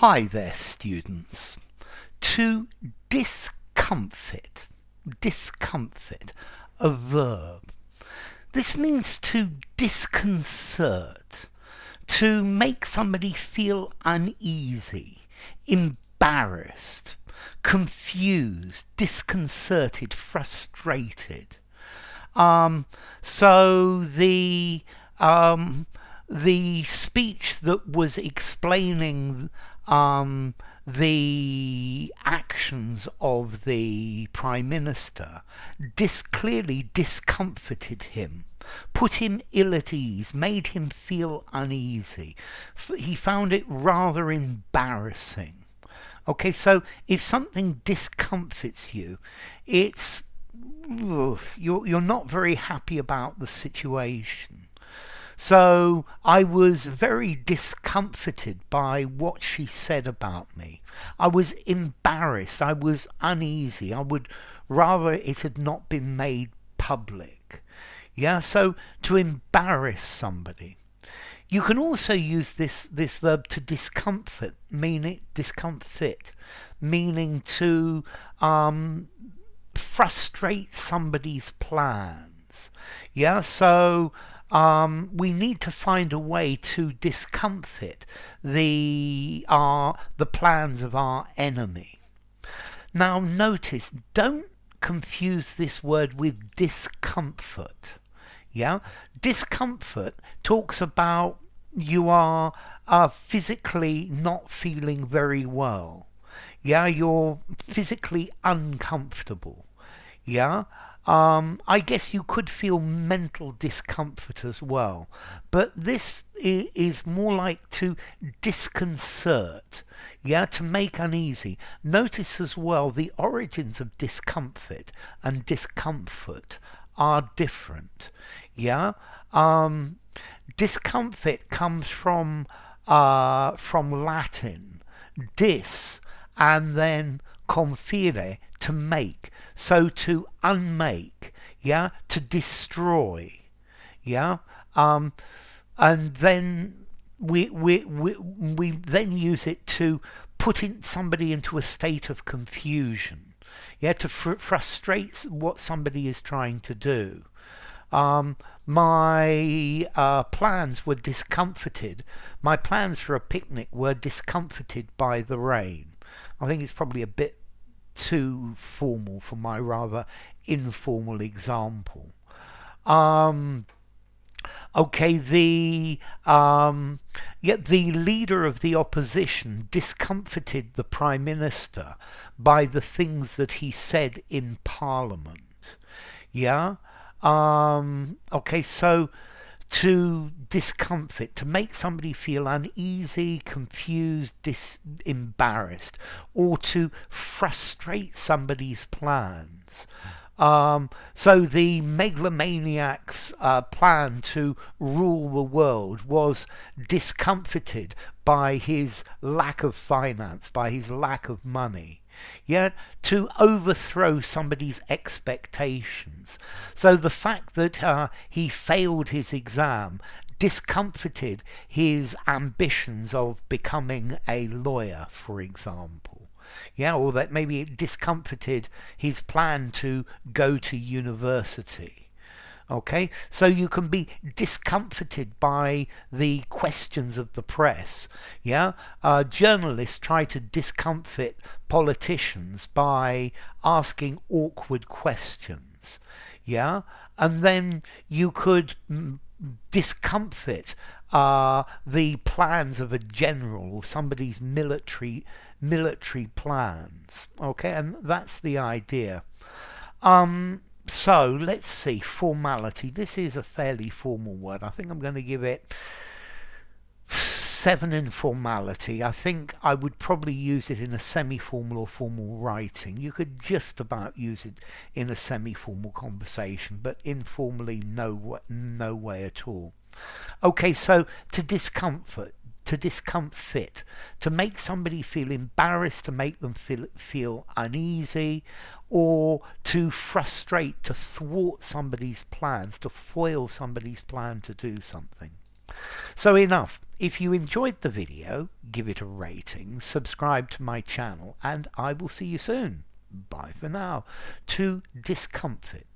Hi there, students. To discomfit, a verb. This means to disconcert, to make somebody feel uneasy, embarrassed, confused, disconcerted, frustrated. So the speech that was explaining the actions of the Prime Minister clearly discomforted him, put him ill at ease, made him feel uneasy. He found it rather embarrassing. Okay, so if something discomforts you, it's you're not very happy about the situation. So I was very discomforted by what she said about me. I was embarrassed. I was uneasy. I would rather it had not been made public. Yeah, so to embarrass somebody. You can also use this verb to discomfort, meaning to frustrate somebody's plans. Yeah, so we need to find a way to discomfit the plans of our enemy. Now notice, don't confuse this word with discomfort. Yeah, discomfort talks about you are physically not feeling very well. Yeah, you're physically uncomfortable. Yeah, I guess you could feel mental discomfort as well, but this is more like to disconcert, yeah, to make uneasy. Notice as well the origins of discomfort and discomfort are different. Yeah, discomfort comes from Latin, dis, and then confire, to make. So to unmake, yeah, to destroy, yeah, and then we then use it to put somebody into a state of confusion, yeah, to frustrate what somebody is trying to do. My plans were discomforted. My plans for a picnic were discomforted by the rain. I think it's probably a bit too formal for my rather informal example. Okay, yet the leader of the opposition discomfited the Prime Minister by the things that he said in Parliament. Yeah. Okay, so to discomfort, to make somebody feel uneasy, confused, embarrassed, or to frustrate somebody's plans. So the megalomaniac's plan to rule the world was discomfited by his lack of finance, by his lack of money. Yeah, to overthrow somebody's expectations. So the fact that he failed his exam discomfited his ambitions of becoming a lawyer, for example. Yeah, or that maybe it discomfited his plan to go to university. Okay, so you can be discomforted by the questions of the press. Yeah, journalists try to discomfort politicians by asking awkward questions. Yeah, and then you could discomfort the plans of a general or somebody's military plans. Okay, and that's the idea. So let's see, formality. This is a fairly formal word. I think I'm going to give it 7 in formality. I think I would probably use it in a semi-formal or formal writing. You could just about use it in a semi-formal conversation, but informally, no way at all. Okay, so to discomfort, to make somebody feel embarrassed, to make them feel uneasy, or to frustrate, to thwart somebody's plans, to foil somebody's plan to do something. So enough. If you enjoyed the video, give it a rating, subscribe to my channel, and I will see you soon. Bye for now. To Discomfit.